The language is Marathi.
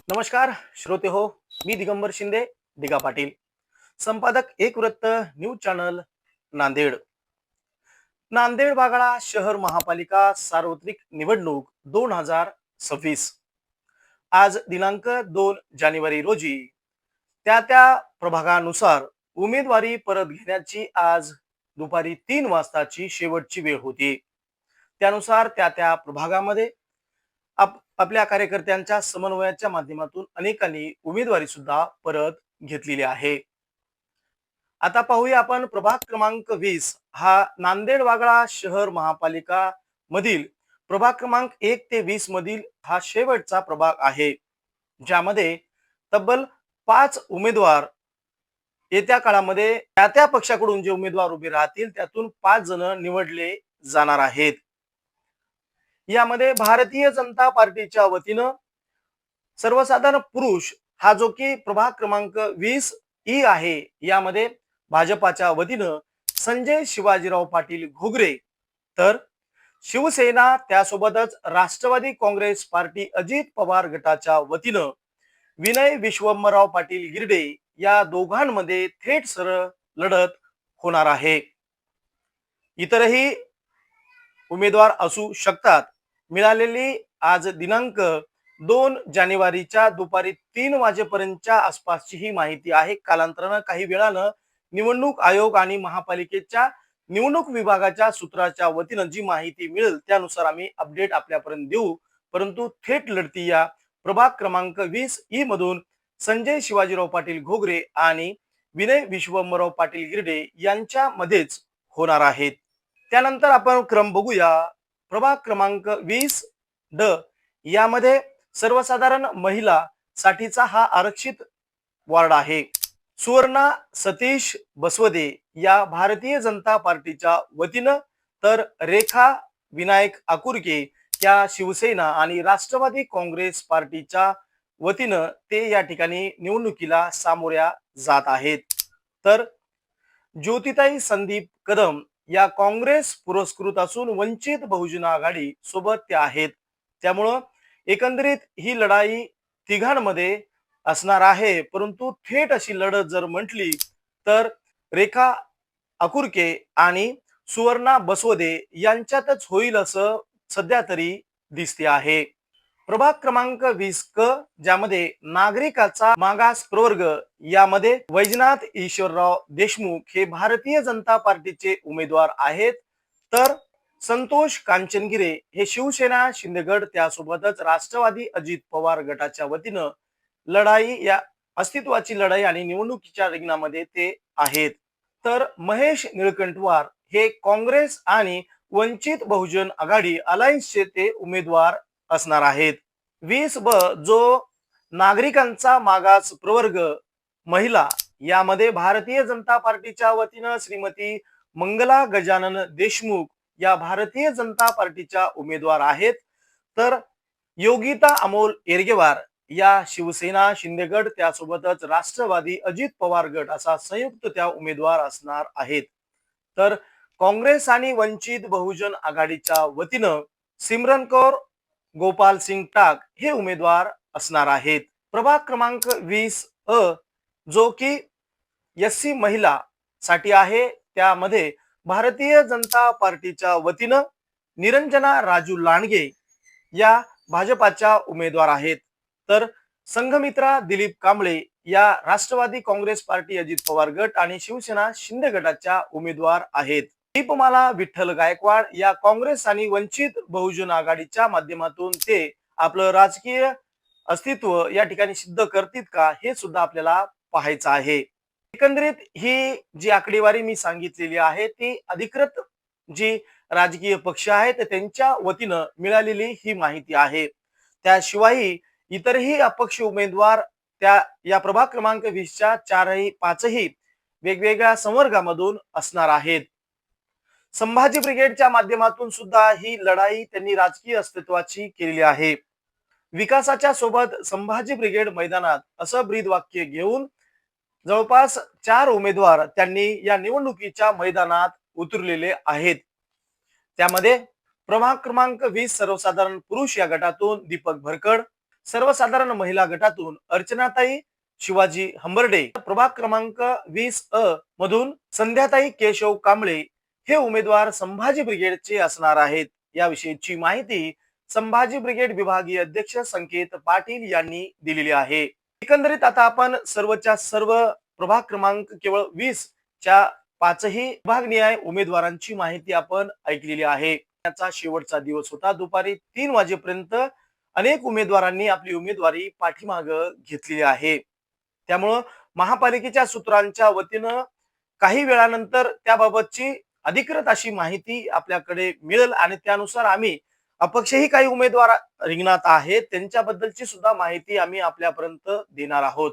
नमस्कार श्रोते हो. मी दिगंबर शिंदे, दिगा पाटील, संपादक एक वृत्त न्यूज चॅनल, नांदेड. नांदेड बागळा शहर महापालिका सार्वत्रिक निवडणूक 2026. आज दिनांक 2 जानेवारी रोजी त्या प्रभागानुसार उमेदवारी परत घेण्याची आज दुपारी 3 वाजताची शेवटची वेळ होती. त्यानुसार त्या प्रभागामध्ये आपल्या कार्यकर्त्यांच्या समन्वयाच्या माध्यमातून अनेकांनी उमेदवारी सुद्धा परत घेतलेली आहे. आता पाहूया आपण प्रभाग क्रमांक 20 हा नांदेड वागळा शहर महापालिका मधील प्रभाग क्रमांक 1 ते 20 मधील हा शेवटचा प्रभाग आहे, ज्यामध्ये तब्बल 5 उमेदवार येत्या काळामध्ये त्या पक्षाकडून जे उमेदवार उभे राहतील त्यातून 5 जण निवडले जाणार आहेत. यामध्ये भारतीय जनता पार्टीच्या वतीनं सर्वसाधारण पुरुष हा जो की प्रभाग क्रमांक 20 आहे, यामध्ये भाजपाच्या वतीनं संजय शिवाजीराव पाटील घोगरे, तर शिवसेना त्यासोबतच राष्ट्रवादी काँग्रेस पार्टी अजित पवार गटाच्या वतीनं विनय विश्वंभरराव पाटील गिरडे या दोघांमध्ये थेट सरळ लढत होणार आहे. इतरही उमेदवार असू शकतात. मिळालेली आज दिनांक 2 जानेवारीच्या दुपारी 3 वाजेपर्यंतच्या आसपासची ही माहिती आहे. कालांतरानं काही वेळानं निवडणूक आयोग आणि महापालिकेच्या निवडणूक विभागाच्या सूत्राच्या वतीनं जी माहिती मिळेल त्यानुसार आम्ही अपडेट आपल्यापर्यंत देऊ. परंतु थेट लढती या प्रभाग क्रमांक 20 मधून संजय शिवाजीराव पाटील घोगरे आणि विनय विश्वंभरराव पाटील गिरडे यांच्यामध्येच होणार आहेत. त्यानंतर आपण क्रम बघूया. प्रभाग क्रमांक 20 यामध्ये सर्वसाधारण महिला साठीचा हा आरक्षित वॉर्ड आहे. सुवर्णा सतीश बसवदे या भारतीय जनता पार्टीच्या वतीनं, तर रेखा विनायक आकुरके या शिवसेना आणि राष्ट्रवादी काँग्रेस पार्टीच्या वतीनं ते या ठिकाणी निवडणुकीला सामोऱ्या जात आहेत. तर ज्योतिताई संदीप कदम या काँग्रेस पुरस्कृत असून वंचित बहुजन आघाडी सोबत त्या आहेत. त्यामुळं एकंदरीत ही लढाई तिघांमध्ये असणार आहे. परंतु थेट अशी लढत जर म्हटली तर रेखा आकुरके आणि सुवर्णा बसवदे यांच्यातच होईल असं सध्या तरी दिसते आहे. प्रभाग क्रमांक 20 ज्यामध्ये नागरिकाचा मागास प्रवर्ग, यामध्ये वैजनाथ ईश्वरराव देशमुख हे भारतीय जनता पार्टीचे उमेदवार आहेत, तर संतोष कांचनगिरे हे शिवसेना शिंदेगड त्यासोबतच राष्ट्रवादी अजित पवार गटाच्या वतीनं लढाई या अस्तित्वाची लढाई आणि निवडणुकीच्या रिंगणामध्ये ते आहेत. तर महेश निळकंठवार हे काँग्रेस आणि वंचित बहुजन आघाडी अलायन्सचे ते उमेदवार असणार आहेत. 20 जो नागरिकांचा मागास प्रवर्ग महिला, यामध्ये भारतीय जनता पार्टीच्या वतीनं श्रीमती मंगला गजानन देशमुख या भारतीय जनता पार्टीच्या उमेदवार आहेत, तर योगिता अमोल येरगेवार या शिवसेना शिंदेगड त्यासोबतच राष्ट्रवादी अजित पवार गट असा संयुक्त त्या उमेदवार असणार आहेत. तर काँग्रेस आणि वंचित बहुजन आघाडीच्या वतीनं सिमरन कौर गोपाल सिंग टाक हे उमेदवार असणार आहेत. प्रभाग क्रमांक 20 जो की एससी महिला साठी आहे, त्यामध्ये भारतीय जनता पार्टीच्या वतीनं निरंजना राजू लांडगे या भाजपाच्या उमेदवार आहेत, तर संघमित्रा दिलीप कांबळे या राष्ट्रवादी काँग्रेस पार्टी अजित पवार गट आणि शिवसेना शिंदे गटाच्या उमेदवार आहेत. दीपमाला विठ्ठल गायकवाड या काँग्रेस आणि वंचित बहुजन आघाडीच्या माध्यमातून ते आपलं राजकीय अस्तित्व या ठिकाणी सिद्ध करतील का, हे सुद्धा आपल्याला पाहायचं आहे. एकंदरीत ही जी आकडेवारी मी सांगितलेली आहे ती अधिकृत जी राजकीय पक्ष आहेत त्यांच्या वतीनं मिळालेली ही माहिती आहे. त्याशिवाय इतरही अपक्ष उमेदवार त्या या प्रभाग क्रमांक 20च्या 4-5ही वेगवेगळ्या संवर्गामधून असणार आहेत. संभाजी ब्रिगेडच्या माध्यमातून सुद्धा ही लढाई त्यांनी राजकीय अस्तित्वाची केलेली आहे. विकासाच्या सोबत संभाजी ब्रिगेड मैदानात असं ब्रीद वाक्य घेऊन जवळपास 4 उमेदवार त्यांनी या निवडणुकीच्या मैदानात उतरलेले आहेत. त्यामध्ये प्रभाग क्रमांक 20 सर्वसाधारण पुरुष या गटातून दीपक भरकड, सर्वसाधारण महिला गटातून अर्चनाताई शिवाजी हंबर्डे, प्रभाग क्रमांक 20 मधून संध्याताई केशव कांबळे हे उमेदवार संभाजी ब्रिगेडचे असणार आहेत. याविषयीची माहिती संभाजी ब्रिगेड विभागीय अध्यक्ष संकेत पाटील यांनी दिलेली आहे. एकंदरीत आता आपण सर्वच्या सर्व प्रभाग क्रमांक केवळ 20 च्या पाचही विभागनिहाय उमेदवारांची माहिती आपण ऐकलेली आहे. त्याचा शेवटचा दिवस होता. दुपारी 3 वाजेपर्यंत अनेक उमेदवारांनी आपली उमेदवारी पाठीमाग घेतलेली आहे. त्यामुळं महापालिकेच्या सूत्रांच्या वतीनं काही वेळानंतर त्याबाबतची अधिकृत अशी माहिती आपल्याकडे मिळेल आणि त्यानुसार आम्ही अपक्षही काही उमेदवार रिंगणात आहेत त्यांच्याबद्दलची सुद्धा माहिती आम्ही आपल्यापर्यंत देणार आहोत.